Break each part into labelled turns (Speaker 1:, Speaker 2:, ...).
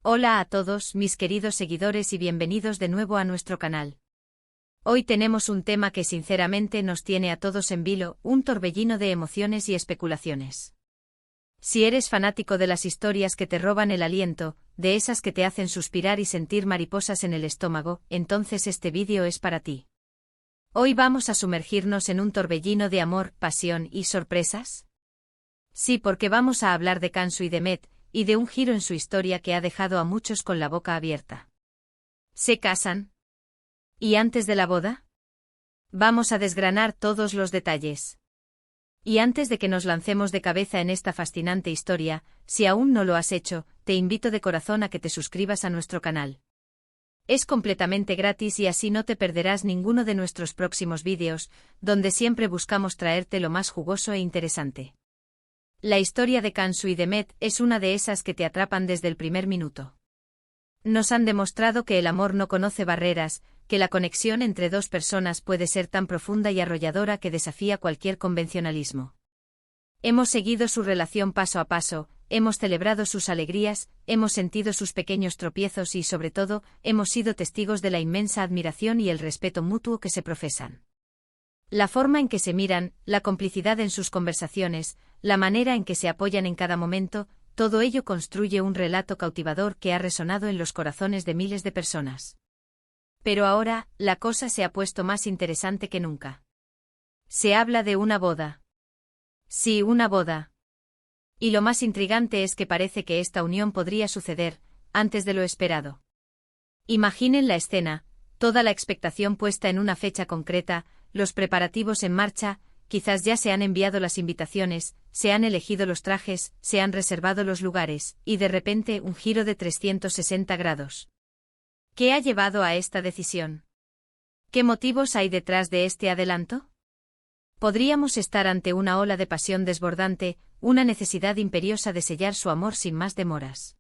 Speaker 1: Hola a todos, mis queridos seguidores y bienvenidos de nuevo a nuestro canal. Hoy tenemos un tema que sinceramente nos tiene a todos en vilo, un torbellino de emociones y especulaciones. Si eres fanático de las historias que te roban el aliento, de esas que te hacen suspirar y sentir mariposas en el estómago, entonces este vídeo es para ti. Hoy vamos a sumergirnos en un torbellino de amor, pasión y sorpresas. Sí, porque vamos a hablar de Kansu y Demet, y de un giro en su historia que ha dejado a muchos con la boca abierta. ¿Se casan? ¿Y antes de la boda? Vamos a desgranar todos los detalles. Y antes de que nos lancemos de cabeza en esta fascinante historia, si aún no lo has hecho, te invito de corazón a que te suscribas a nuestro canal. Es completamente gratis y así no te perderás ninguno de nuestros próximos vídeos, donde siempre buscamos traerte lo más jugoso e interesante. La historia de Kansu y Demet es una de esas que te atrapan desde el primer minuto. Nos han demostrado que el amor no conoce barreras, que la conexión entre dos personas puede ser tan profunda y arrolladora que desafía cualquier convencionalismo. Hemos seguido su relación paso a paso, hemos celebrado sus alegrías, hemos sentido sus pequeños tropiezos y, sobre todo, hemos sido testigos de la inmensa admiración y el respeto mutuo que se profesan. La forma en que se miran, la complicidad en sus conversaciones, la manera en que se apoyan en cada momento, todo ello construye un relato cautivador que ha resonado en los corazones de miles de personas. Pero ahora, la cosa se ha puesto más interesante que nunca. Se habla de una boda. Sí, una boda. Y lo más intrigante es que parece que esta unión podría suceder antes de lo esperado. Imaginen la escena, toda la expectación puesta en una fecha concreta, los preparativos en marcha, quizás ya se han enviado las invitaciones, se han elegido los trajes, se han reservado los lugares, y de repente un giro de 360 grados. ¿Qué ha llevado a esta decisión? ¿Qué motivos hay detrás de este adelanto? Podríamos estar ante una ola de pasión desbordante, una necesidad imperiosa de sellar su amor sin más demoras.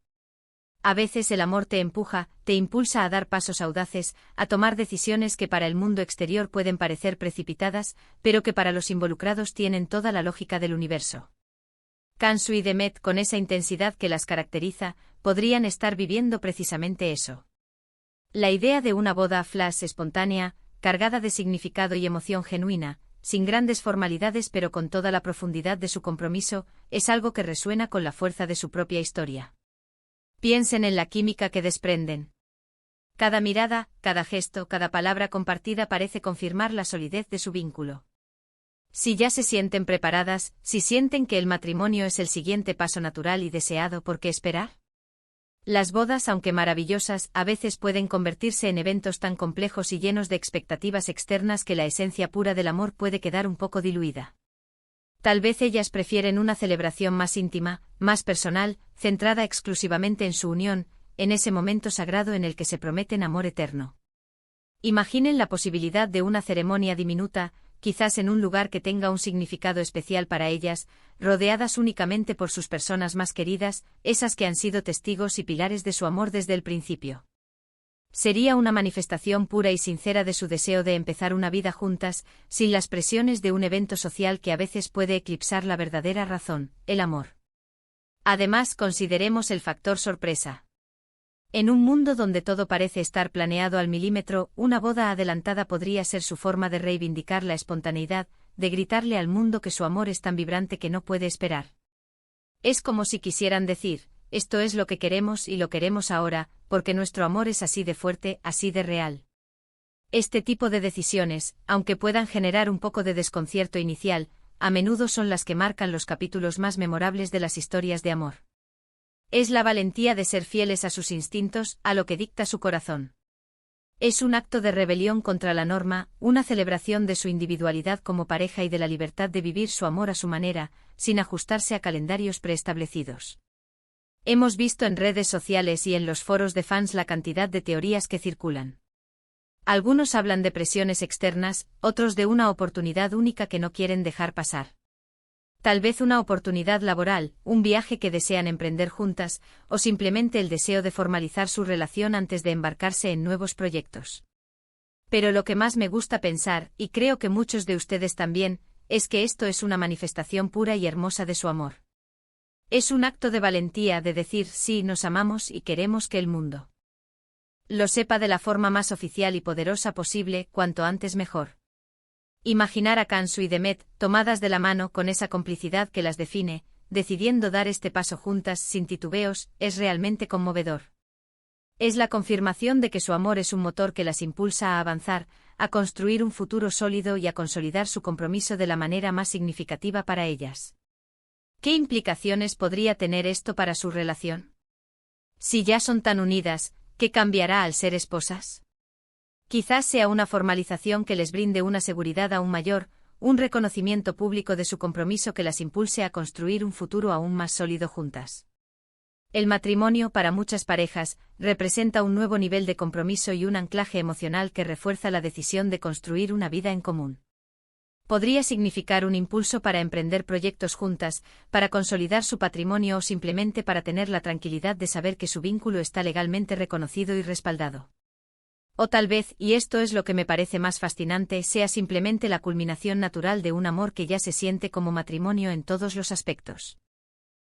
Speaker 1: A veces el amor te empuja, te impulsa a dar pasos audaces, a tomar decisiones que para el mundo exterior pueden parecer precipitadas, pero que para los involucrados tienen toda la lógica del universo. Kansu y Demet, con esa intensidad que las caracteriza, podrían estar viviendo precisamente eso. La idea de una boda flash espontánea, cargada de significado y emoción genuina, sin grandes formalidades pero con toda la profundidad de su compromiso, es algo que resuena con la fuerza de su propia historia. Piensen en la química que desprenden. Cada mirada, cada gesto, cada palabra compartida parece confirmar la solidez de su vínculo. Si ya se sienten preparadas, si sienten que el matrimonio es el siguiente paso natural y deseado, ¿por qué esperar? Las bodas, aunque maravillosas, a veces pueden convertirse en eventos tan complejos y llenos de expectativas externas que la esencia pura del amor puede quedar un poco diluida. Tal vez ellas prefieren una celebración más íntima, más personal, centrada exclusivamente en su unión, en ese momento sagrado en el que se prometen amor eterno. Imaginen la posibilidad de una ceremonia diminuta, quizás en un lugar que tenga un significado especial para ellas, rodeadas únicamente por sus personas más queridas, esas que han sido testigos y pilares de su amor desde el principio. Sería una manifestación pura y sincera de su deseo de empezar una vida juntas, sin las presiones de un evento social que a veces puede eclipsar la verdadera razón, el amor. Además, consideremos el factor sorpresa. En un mundo donde todo parece estar planeado al milímetro, una boda adelantada podría ser su forma de reivindicar la espontaneidad, de gritarle al mundo que su amor es tan vibrante que no puede esperar. Es como si quisieran decir: esto es lo que queremos y lo queremos ahora, porque nuestro amor es así de fuerte, así de real. Este tipo de decisiones, aunque puedan generar un poco de desconcierto inicial, a menudo son las que marcan los capítulos más memorables de las historias de amor. Es la valentía de ser fieles a sus instintos, a lo que dicta su corazón. Es un acto de rebelión contra la norma, una celebración de su individualidad como pareja y de la libertad de vivir su amor a su manera, sin ajustarse a calendarios preestablecidos. Hemos visto en redes sociales y en los foros de fans la cantidad de teorías que circulan. Algunos hablan de presiones externas, otros de una oportunidad única que no quieren dejar pasar. Tal vez una oportunidad laboral, un viaje que desean emprender juntas, o simplemente el deseo de formalizar su relación antes de embarcarse en nuevos proyectos. Pero lo que más me gusta pensar, y creo que muchos de ustedes también, es que esto es una manifestación pura y hermosa de su amor. Es un acto de valentía de decir sí, nos amamos y queremos que el mundo lo sepa de la forma más oficial y poderosa posible, cuanto antes mejor. Imaginar a Kansu y Demet, tomadas de la mano con esa complicidad que las define, decidiendo dar este paso juntas sin titubeos, es realmente conmovedor. Es la confirmación de que su amor es un motor que las impulsa a avanzar, a construir un futuro sólido y a consolidar su compromiso de la manera más significativa para ellas. ¿Qué implicaciones podría tener esto para su relación? Si ya son tan unidas, ¿qué cambiará al ser esposas? Quizás sea una formalización que les brinde una seguridad aún mayor, un reconocimiento público de su compromiso que las impulse a construir un futuro aún más sólido juntas. El matrimonio, para muchas parejas, representa un nuevo nivel de compromiso y un anclaje emocional que refuerza la decisión de construir una vida en común. Podría significar un impulso para emprender proyectos juntas, para consolidar su patrimonio o simplemente para tener la tranquilidad de saber que su vínculo está legalmente reconocido y respaldado. O tal vez, y esto es lo que me parece más fascinante, sea simplemente la culminación natural de un amor que ya se siente como matrimonio en todos los aspectos.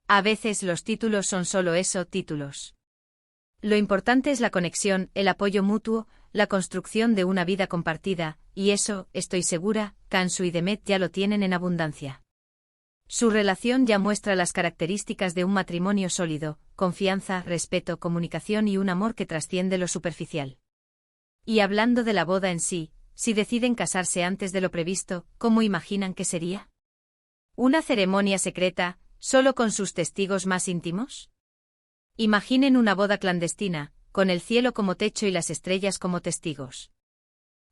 Speaker 1: A veces los títulos son solo eso, títulos. Lo importante es la conexión, el apoyo mutuo, la construcción de una vida compartida, y eso, estoy segura, Kansu y Demet ya lo tienen en abundancia. Su relación ya muestra las características de un matrimonio sólido: confianza, respeto, comunicación y un amor que trasciende lo superficial. Y hablando de la boda en sí, si deciden casarse antes de lo previsto, ¿cómo imaginan que sería? ¿Una ceremonia secreta, solo con sus testigos más íntimos? Imaginen una boda clandestina, con el cielo como techo y las estrellas como testigos.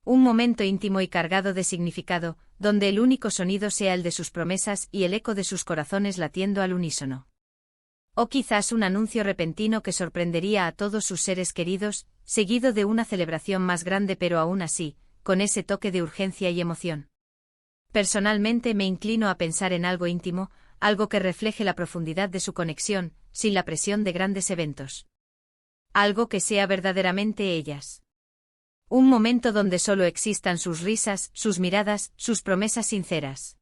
Speaker 1: Un momento íntimo y cargado de significado, donde el único sonido sea el de sus promesas y el eco de sus corazones latiendo al unísono. O quizás un anuncio repentino que sorprendería a todos sus seres queridos, seguido de una celebración más grande, pero aún así, con ese toque de urgencia y emoción. Personalmente me inclino a pensar en algo íntimo, algo que refleje la profundidad de su conexión, sin la presión de grandes eventos. Algo que sea verdaderamente ellas. Un momento donde solo existan sus risas, sus miradas, sus promesas sinceras.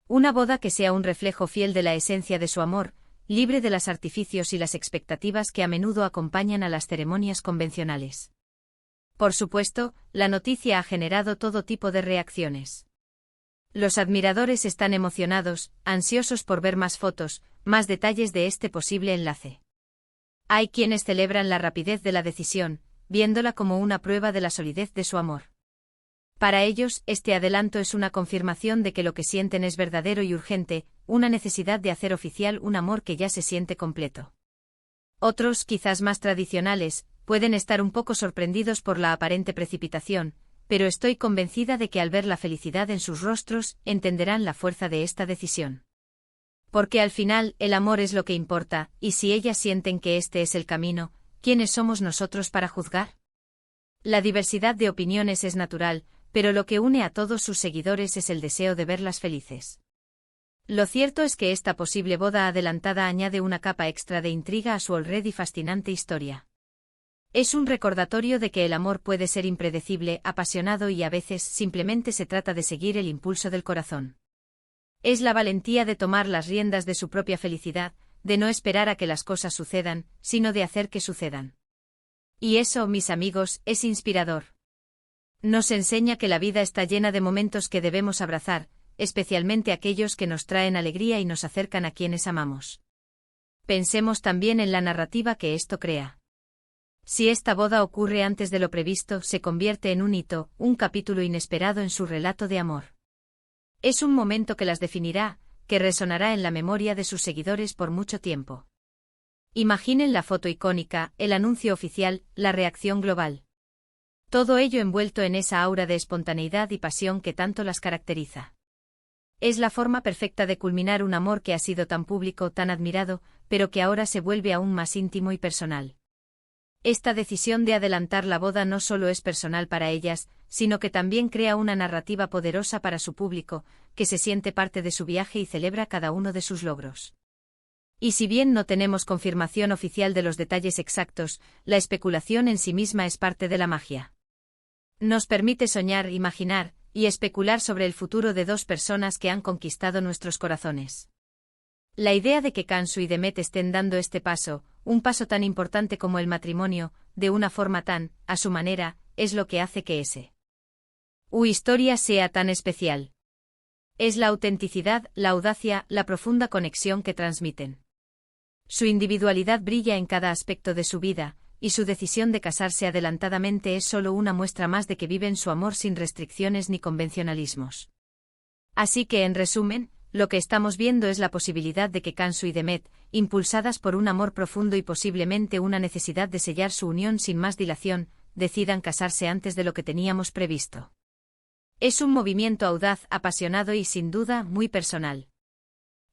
Speaker 1: Una boda que sea un reflejo fiel de la esencia de su amor, libre de los artificios y las expectativas que a menudo acompañan a las ceremonias convencionales. Por supuesto, la noticia ha generado todo tipo de reacciones. Los admiradores están emocionados, ansiosos por ver más fotos, más detalles de este posible enlace. Hay quienes celebran la rapidez de la decisión, viéndola como una prueba de la solidez de su amor. Para ellos, este adelanto es una confirmación de que lo que sienten es verdadero y urgente, una necesidad de hacer oficial un amor que ya se siente completo. Otros, quizás más tradicionales, pueden estar un poco sorprendidos por la aparente precipitación, pero estoy convencida de que al ver la felicidad en sus rostros, entenderán la fuerza de esta decisión. Porque al final, el amor es lo que importa, y si ellas sienten que este es el camino, ¿quiénes somos nosotros para juzgar? La diversidad de opiniones es natural, pero lo que une a todos sus seguidores es el deseo de verlas felices. Lo cierto es que esta posible boda adelantada añade una capa extra de intriga a su already fascinante historia. Es un recordatorio de que el amor puede ser impredecible, apasionado y a veces simplemente se trata de seguir el impulso del corazón. Es la valentía de tomar las riendas de su propia felicidad, de no esperar a que las cosas sucedan, sino de hacer que sucedan. Y eso, mis amigos, es inspirador. Nos enseña que la vida está llena de momentos que debemos abrazar, especialmente aquellos que nos traen alegría y nos acercan a quienes amamos. Pensemos también en la narrativa que esto crea. Si esta boda ocurre antes de lo previsto, se convierte en un hito, un capítulo inesperado en su relato de amor. Es un momento que las definirá, que resonará en la memoria de sus seguidores por mucho tiempo. Imaginen la foto icónica, el anuncio oficial, la reacción global. Todo ello envuelto en esa aura de espontaneidad y pasión que tanto las caracteriza. Es la forma perfecta de culminar un amor que ha sido tan público, tan admirado, pero que ahora se vuelve aún más íntimo y personal. Esta decisión de adelantar la boda no solo es personal para ellas, sino que también crea una narrativa poderosa para su público, que se siente parte de su viaje y celebra cada uno de sus logros. Y si bien no tenemos confirmación oficial de los detalles exactos, la especulación en sí misma es parte de la magia. Nos permite soñar, imaginar y especular sobre el futuro de dos personas que han conquistado nuestros corazones. La idea de que Kansu y Demet estén dando este paso, un paso tan importante como el matrimonio, de una forma tan, a su manera, es lo que hace que historia sea tan especial. Es la autenticidad, la audacia, la profunda conexión que transmiten. Su individualidad brilla en cada aspecto de su vida, y su decisión de casarse adelantadamente es solo una muestra más de que viven su amor sin restricciones ni convencionalismos. Así que, en resumen, lo que estamos viendo es la posibilidad de que Kansu y Demet, impulsadas por un amor profundo y posiblemente una necesidad de sellar su unión sin más dilación, decidan casarse antes de lo que teníamos previsto. Es un movimiento audaz, apasionado y sin duda muy personal.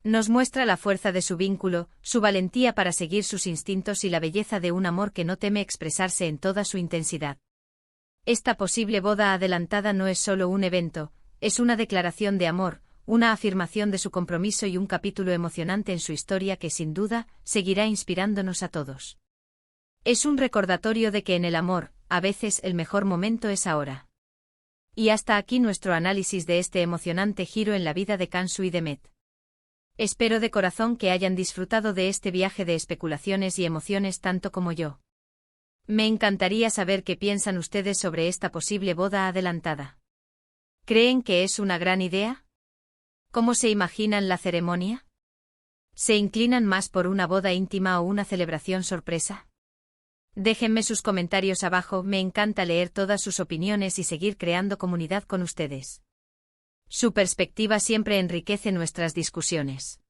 Speaker 1: Nos muestra la fuerza de su vínculo, su valentía para seguir sus instintos y la belleza de un amor que no teme expresarse en toda su intensidad. Esta posible boda adelantada no es solo un evento, es una declaración de amor, una afirmación de su compromiso y un capítulo emocionante en su historia que sin duda seguirá inspirándonos a todos. Es un recordatorio de que en el amor, a veces el mejor momento es ahora. Y hasta aquí nuestro análisis de este emocionante giro en la vida de Kansu y Demet. Espero de corazón que hayan disfrutado de este viaje de especulaciones y emociones tanto como yo. Me encantaría saber qué piensan ustedes sobre esta posible boda adelantada. ¿Creen que es una gran idea? ¿Cómo se imaginan la ceremonia? ¿Se inclinan más por una boda íntima o una celebración sorpresa? Déjenme sus comentarios abajo, me encanta leer todas sus opiniones y seguir creando comunidad con ustedes. Su perspectiva siempre enriquece nuestras discusiones.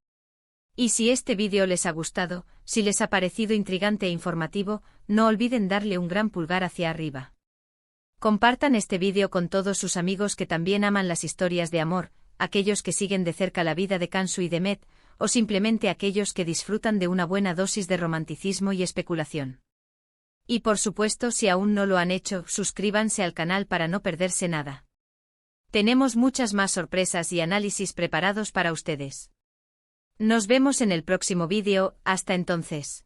Speaker 1: Y si este vídeo les ha gustado, si les ha parecido intrigante e informativo, no olviden darle un gran pulgar hacia arriba. Compartan este vídeo con todos sus amigos que también aman las historias de amor, aquellos que siguen de cerca la vida de Kansu y Demet, o simplemente aquellos que disfrutan de una buena dosis de romanticismo y especulación. Y por supuesto, si aún no lo han hecho, suscríbanse al canal para no perderse nada. Tenemos muchas más sorpresas y análisis preparados para ustedes. Nos vemos en el próximo vídeo, hasta entonces.